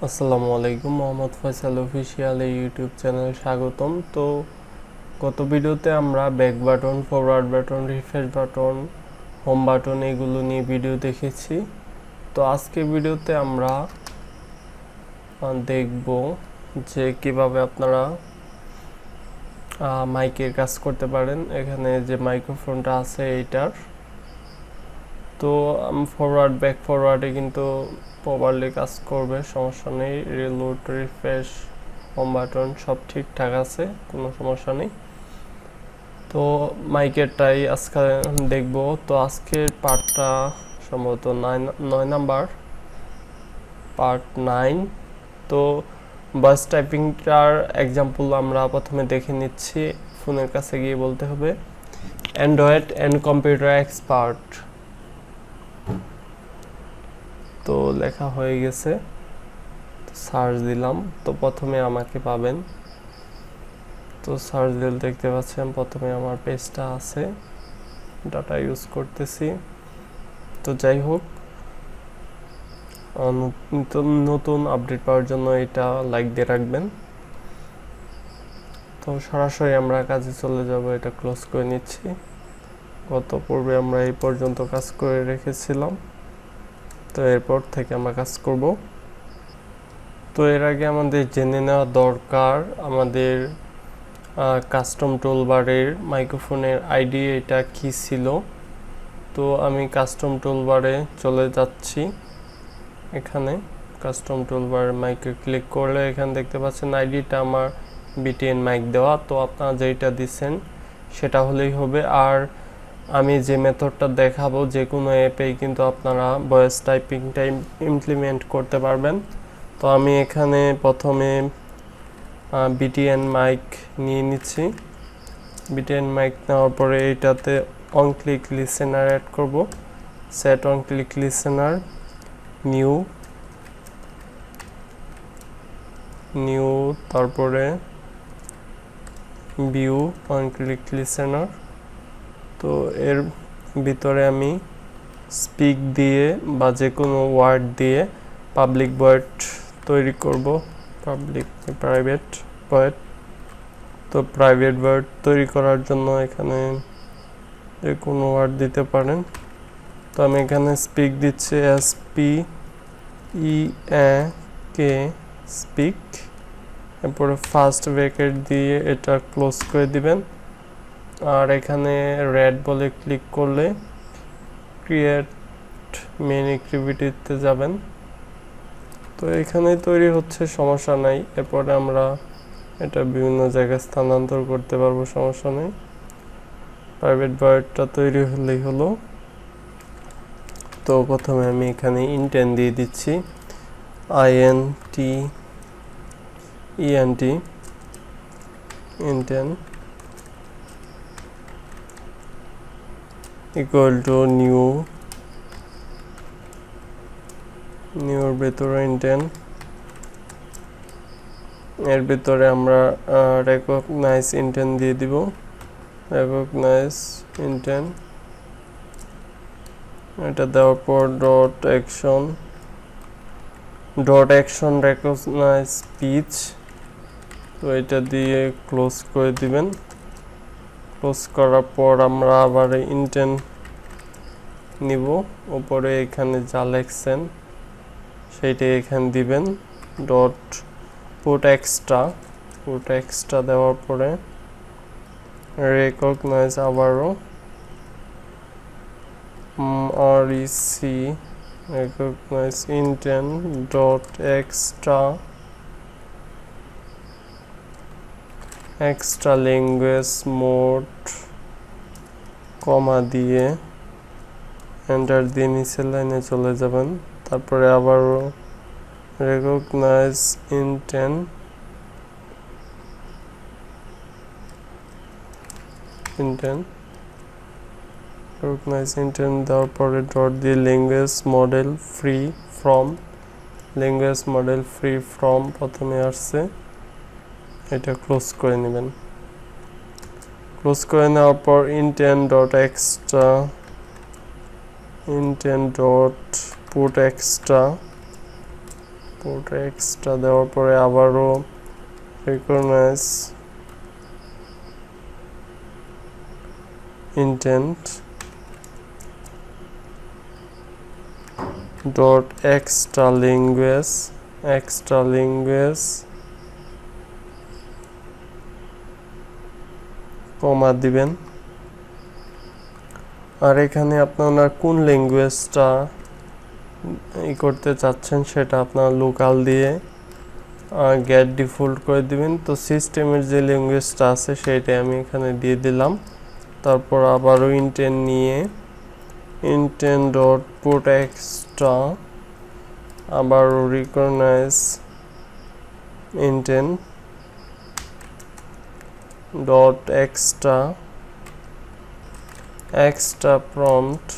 আসসালামু আলাইকুম, মোহাম্মদ ফয়সাল অফিসিয়াল এই ইউটিউব চ্যানেলে স্বাগতম। তো গত ভিডিওতে আমরা back button, forward button, refresh button, home button এগুলো নিয়ে ভিডিও দেখেছি। তো আজকে ভিডিওতে আমরা দেখব যে কিভাবে আপনারা মাইকের কাজ করতে পারেন। এখানে যে মাইক্রোফোনটা আছে এইটার, তো ফরওয়ার্ড ব্যাক ফরওয়ার্ডে কিন্তু প্রপারলি কাজ করবে, সমস্যা নেই। রিলোড, রিফ্রেশ, হোম বাটন সব ঠিকঠাক আছে, কোনো সমস্যা নেই। তো মাইকেরটাই আজকে দেখব। তো আজকের পার্টটা সম্ভবত 9 নাম্বার, পার্ট 9। তো ভয়েস টাইপিংটার এক্সাম্পল আমরা প্রথমে দেখে নিচ্ছি। ফোনের কাছে গিয়ে বলতে হবে অ্যান্ড্রয়েড অ্যান্ড কম্পিউটার এক্সপার্ট। তো লেখা হয়ে গেছে, সার্চ দিলাম। তো প্রথমে আমাকে পাবেন। তো সার্চ দিলে দেখতে পাচ্ছেন প্রথমে আমার পেজটা আছে, ডাটা ইউজ করতেছি। তো যাই হোক, নতুন আপডেট পাওয়ার জন্য এটা লাইক দিয়ে রাখবেন। তো সরাসরি আমরা কাজে চলে যাব, এটা ক্লোজ করে নিচ্ছি। গত পূর্বে আমরা এই পর্যন্ত কাজ করে রেখেছিলাম, তো এরপর থেকে আমরা কাজ করব। তো এর আগে আমাদের জেনে নেওয়া দরকার আমাদের কাস্টম টুলবারের মাইক্রোফোনের আইডি এটা কি ছিল। তো আমি কাস্টম টুলবারে চলে যাচ্ছি। এখানে কাস্টম টুলবার মাইকে ক্লিক করলে এখানে দেখতে পাচ্ছেন আইডিটা আমার বিটিএন মাইক দেওয়া। তো আপনারা যেটা দিচ্ছেন সেটা হলেই হবে। আর আমি যে মেথডটা দেখাবো, যে কোনো অ্যাপেই কিন্তু আপনারা ভয়েস টাইপিংটা ইমপ্লিমেন্ট করতে পারবেন। তো আমি এখানে প্রথমে বিটিএন মাইক নিয়ে নিচ্ছি। বিটিএন মাইক নেওয়ার পরে এইটাতে অন ক্লিক লিসেনার অ্যাড করব। Set on click listener, new, তারপরে ভিউ অন ক্লিক লিসেনার। তো এর ভিতরে আমি স্পিক দিয়ে বা যে কোনো ওয়ার্ড দিয়ে পাবলিক ওয়ার্ড তৈরি করব, প্রাইভেট ওয়ার্ড। তো প্রাইভেট ওয়ার্ড তৈরি করার জন্য এখানে যে কোনো ওয়ার্ড দিতে পারেন। তো আমি এখানে স্পিক দিচ্ছি, SPEAK, স্পিক। এরপরে ফার্স্ট ব্র্যাকেট দিয়ে এটা ক্লোজ করে দিবেন। আর এখানে রেড বলে ক্লিক করলে ক্রিয়েট মেইন অ্যাক্টিভিটিতে যাবেন। তো এখানে তৈরি হচ্ছে, সমস্যা নাই। এরপরে আমরা এটা বিভিন্ন জায়গায় স্থানান্তর করতে পারবো, সমস্যা নেই। প্রাইভেট ওয়ার্ডটা তৈরি হলেই হলো। তো প্রথমে আমি এখানে ইনটেন দিয়ে দিচ্ছি, INT ইনটেন ইকুয়াল টু নিউর ভেতরে ইনটেন। এর ভিতরে আমরা রেকগনাইজ ইনটেন দিয়ে দিব, রেকগনাইজ ইনটেন। এটা দেওয়ার পর ডট অ্যাকশন রেকগনাইজ স্পিচ। তো এটা দিয়ে ক্লোজ করে দিবেন। ক্লোজ করার পর আমরা আবার ইনটেন নিব, উপরে এখানে যা লেখছেন সেইটাই এখানে দিবেন। ডট পুট এক্সট্রা দেওয়ার পরে রেকগনাইজ আবারও REC recognise intent dot extra language mode, comma দিয়ে এন্টার দিয়ে নিচের লাইনে চলে যাবেন। তারপরে আবারও রেকগনাইজ ইনটেন দেওয়ার পরে ডট দিয়ে ল্যাঙ্গুয়েজ মডেল ফ্রি ফ্রম প্রথমে আসছে, এটা ক্লোজ করে নেবেন। ক্লোজ করে নেওয়ার পর intend dot put extra, put extra দেওয়ার পরে আবারও recognize intent dot extra language কমা দিবেন। আর এখানে আপনারা কোন ল্যাঙ্গুয়েজটা করতে চাচ্ছেন সেটা আপনারা লোকাল দিয়ে গেট ডিফল্ট করে দিবেন। তো সিস্টেমের যে ল্যাঙ্গুয়েজটা আছে সেটাই আমি এখানে দিয়ে দিলাম। তারপর আবারও ইন্টেন্ট নিয়ে intent dot put extra আবারও recognize intent dot extra prompt।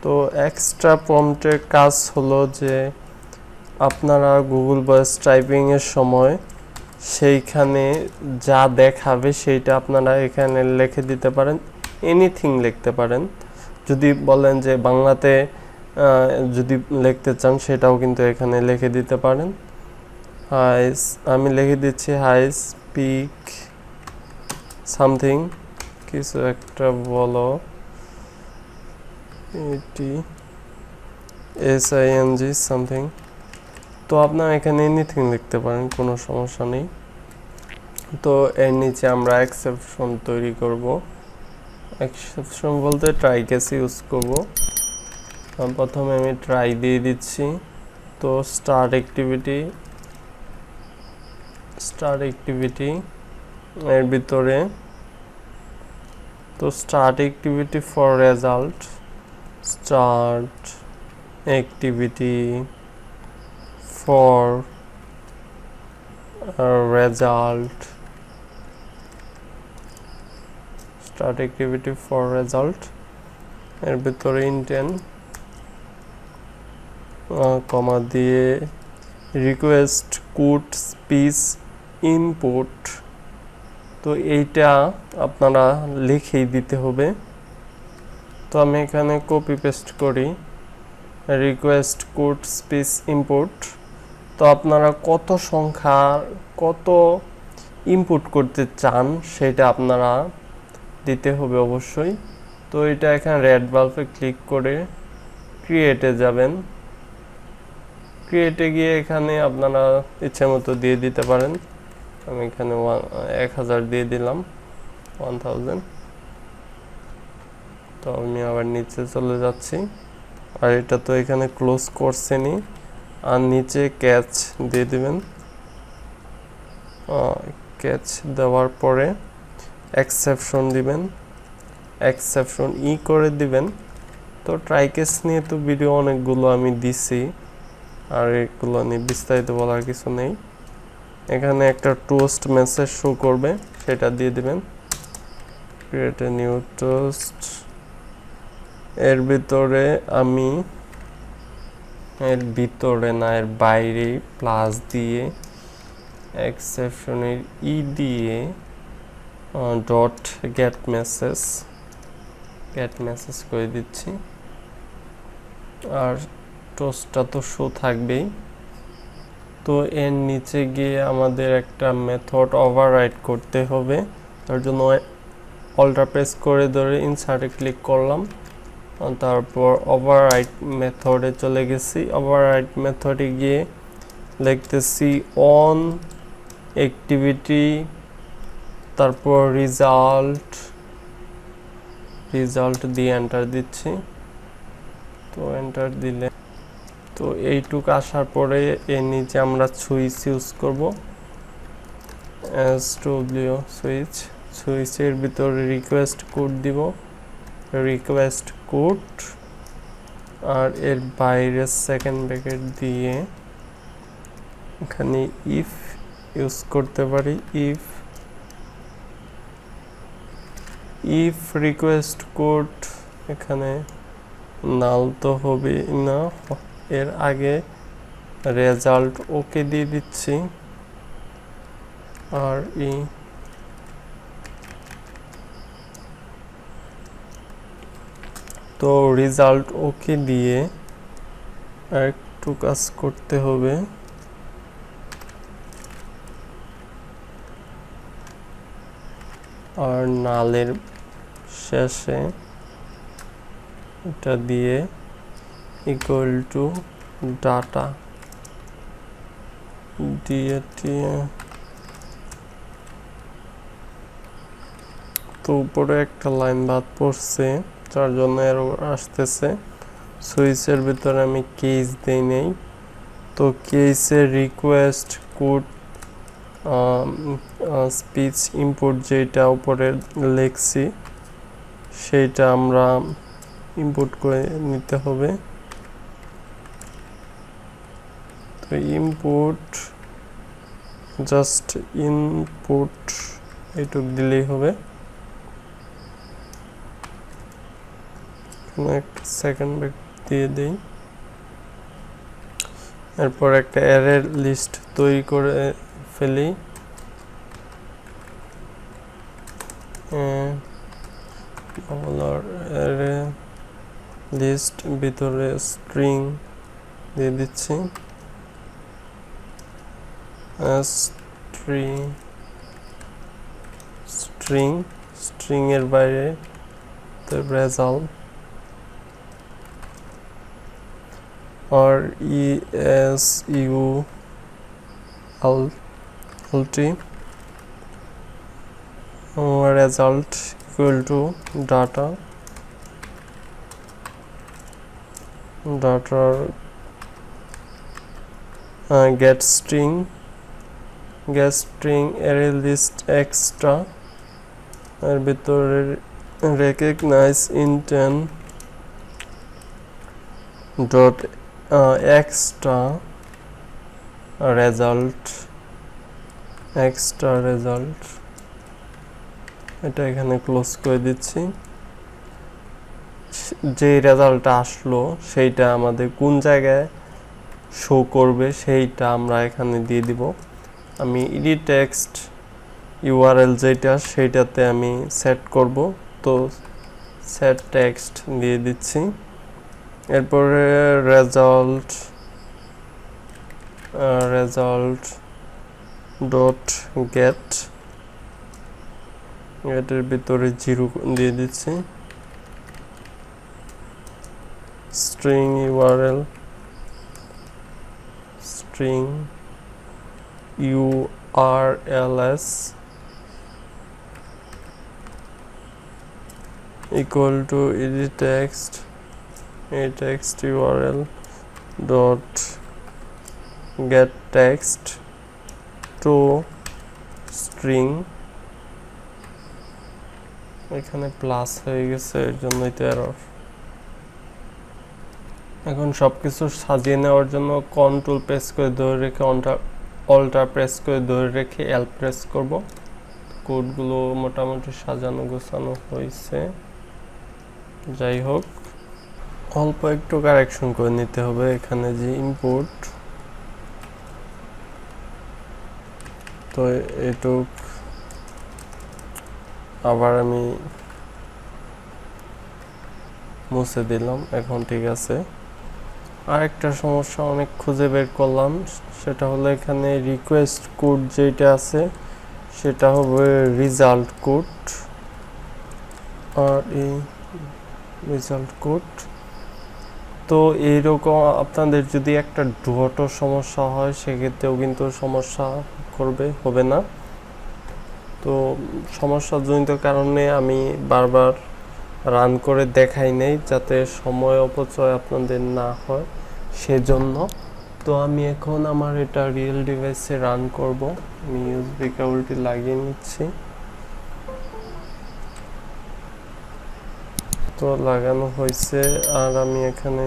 তো এক্সট্রা প্রম্পটের কাজ হলো যে আপনারা গুগল ভয়েস টাইপিং এর সময় সেইখানে যা দেখাবে সেইটা আপনারা এখানে লিখে দিতে পারেন, এনিথিং লিখতে পারেন। যদি বলেন যে বাংলাতে যদি লিখতে চান সেটাও কিন্তু এখানে লিখে দিতে পারেন। আমি লিখে দিচ্ছি হাই স্পিক সামথিং, কিছু একটা বলো, SING সামথিং। তো আপনারা এখানে এনিথিং লিখতে পারেন, কোনো সমস্যা নেই। তো এর নিচে আমরা এক্সেপশন তৈরি করব। এক্সেপশন বলতে ট্রাই কেস ইউজ করব। প্রথমে আমি ট্রাই দিয়ে দিচ্ছি। তো স্টার্ট অ্যাক্টিভিটি এর ভিতরে তো start activity for result, start activity for result, start activity for result এর ভিতরে ইন্টেন্ট কমা দিয়ে রিকোয়েস্ট কোড স্পিচ ইনপুট। তো এইটা আপনারা লিখেই দিতে হবে। তো আমি এখানে কপি পেস্ট করি রিকোয়েস্ট কোড স্পিচ ইনপুট। তো আপনারা কত সংখ্যা কত ইনপুট করতে চান সেটা আপনারা দিতে হবে অবশ্যই। তো এটা এখানে রেড বাল্বে ক্লিক করে ক্রিয়েটে যাবেন। ক্রিয়েটে গিয়ে এখানে আপনারা ইচ্ছে মতো দিয়ে দিতে পারেন। আমি এখানে 1000 দিয়ে দিলাম, 1000। তো আমি আবার নিচে চলে যাচ্ছি। আর এটা তো এখানে ক্লোজ করছেনি। আর নিচে ক্যাচ দিয়ে দিবেন। ক্যাচ দেওয়ার পরে এক্সেপশন দিবেন, এক্সেপশন করে দিবেন। তো ট্রাই কেস নিয়ে তো ভিডিও অনেকগুলো আমি দিছি, আর এগুলো নিয়ে বিস্তারিত বলার কিছু নেই। এখানে একটা টোস্ট মেসেজ শো করবে, সেটা দিয়ে দিবেন। Create a new toast. এর ভিতরে আমি এর ভিতরে না এর বাইরে প্লাস দিয়ে এক্সেপশনের দিয়ে ডট গেট মেসেজ করে দিচ্ছি। আর টোস্টটা তো শো থাকবেই। তো এর নিচে গিয়ে আমাদের একটা মেথড ওভাররাইড করতে হবে। তার জন্য অল্টার প্রেস করে ধরে ইনসার্টে ক্লিক করলাম। তারপর ওভাররাইড মেথডে চলে গেছি। ওভাররাইড মেথডে গিয়ে লিখতেছি অন অ্যাক্টিভিটি, তারপর রেজাল্ট দিয়ে এন্টার দিচ্ছি। তো এন্টার দিলে তো এইটুক আসার পরে এর নিচে আমরা সুইচ ইউজ করব। SW সুইচের ভিতরে রিকোয়েস্ট কোড দিব, রিকোয়েস্ট কোড। আর এর বাইরে সেকেন্ড ব্র্যাকেট দিয়ে এখানে ইফ ইউজ করতে পারি। ইফ রিকোয়েস্ট কোড এখানে নাল তো হবে না, এর আগে রেজাল্ট ওকে দিয়ে দিচ্ছি। আর তো রেজাল্ট ওকে দিয়ে একটু কাজ করতে হবে। আর নালের শেষে এটা দিয়ে ইকুয়াল টু ডাটা দিয়ে তো উপরে একটা লাইন বাদ পড়ছে, যার জন্য এরর আসতেছে। সুইচের ভিতরে আমি কেস দেই নেই, তো কেসের রিকোয়েস্ট কোড স্পিচ ইম্পোর্ট যেটা উপরে লিখছি সেইটা আমরা ইম্পোর্ট করে নিতে হবে। তো ইম্পোর্ট জাস্ট ইনপুট এইটুক দিলেই হবে। একটা সেকেন্ড ব্রেক দিয়ে দেই। এরপর একটা অ্যারে লিস্ট তৈরি করে ফেলি। অ্যারে লিস্ট ভিতরে স্ট্রিং দিয়ে দিচ্ছি, স্ট্রিং এর বাইরে result or result result equal to data get string array list extra এর ভিতরে recognize intent dot extra result এটা এখানে ক্লোজ করে দিচ্ছি। যে রেজাল্টটা আসলো সেইটা আমাদের কোন জায়গায় শো করবে সেইটা আমরা এখানে দিয়ে দিব। আমি edit text URL যেটা সেইটাতে আমি সেট করব, তো সেট টেক্সট দিয়ে দিচ্ছি। এরপরে রেজাল্ট ডট গেট এটার ভিতরে 0 দিয়ে দিচ্ছি। String URL URLs equal to edit text URL dot get text to string। এখানে প্লাস হয়ে গেছে, এর জন্যই তো এরর। এখন সবকিছু সাজিয়ে নেওয়ার জন্য কন্ট্রোল প্রেস করে ধরে রেখে অল্টার প্রেস করে ধরে রেখে এল প্রেস করব। কোডগুলো মোটামুটি সাজানো গোছানো হয়েছে। যাই হোক, অল্প একটু কারেকশন করে নিতে হবে। এখানে যে ইম্পোর্ট, তো এটুক আবার আমি মুছে দিলাম, এখন ঠিক আছে। আরেকটা সমস্যা অনেক খুঁজে বের করলাম, সেটা হলো এখানে রিকোয়েস্ট কোড যেটা আছে সেটা হবে রেজাল্ট কোড। আর এই রেজাল্ট কোড, তো এইরকম আপনাদের যদি একটা ডটও সমস্যা হয় সেক্ষেত্রেও কিন্তু সমস্যা হবে না। তো সমস্যাজনিত কারণে আমি বারবার রান করে দেখাই নেই, যাতে সময় অপচয় আপনাদের না হয় সেজন্য। তো আমি এখন আমার এটা রিয়েল ডিভাইসে রান করব। আমি ইউএসবি কেবলটি লাগিয়ে নিচ্ছি। তো লাগানো হয়েছে, আর আমি এখানে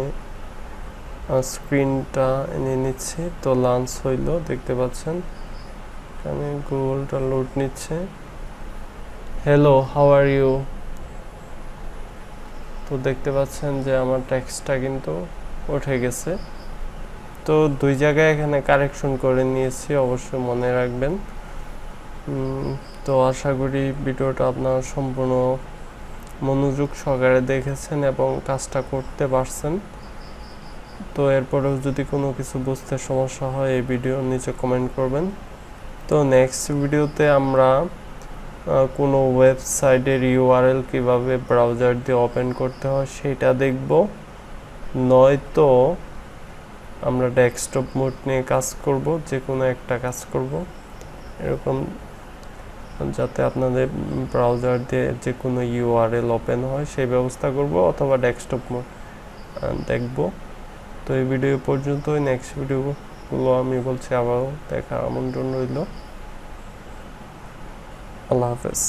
স্ক্রিনটা এনে নিচ্ছি। তো লঞ্চ হইল, দেখতে পাচ্ছেন এখানে গুগলটা লোড নিচ্ছে। Hello, how are you. তো দেখতে পাচ্ছেন যে আমার টেক্সটটা কিন্তু উঠে গেছে। তো দুই জায়গায় এখানে কারেকশন করে নিয়েছি, অবশ্যই মনে রাখবেন। তো আশা করি ভিডিওটা আপনারা সম্পূর্ণ মনোযোগ সহকারে দেখেছেন এবং কাজটা করতে পারছেন। তো এরপরেও যদি কোনো কিছু বুঝতে সমস্যা হয় এই ভিডিওর নিচে কমেন্ট করবেন। তো নেক্সট ভিডিওতে আমরা কোনো ওয়েবসাইটের ইউআরএল কিভাবে ব্রাউজার দিয়ে ওপেন করতে হয় সেটা দেখব, নয়তো আমরা ডেস্কটপ মোড নিয়ে কাজ করব, যে কোনো একটা কাজ করব এরকম, যাতে আপনাদের ব্রাউজার দিয়ে যে কোনো ইউআরএল ওপেন হয় সেই ব্যবস্থা করব, অথবা ডেস্কটপ মোড দেখব। তো এই ভিডিও পর্যন্তই, নেক্সট ভিডিওগুলো আমি বলছি আবারও দেখার আমন্ত্রণ রইল। আল্লাহ হাফেজ।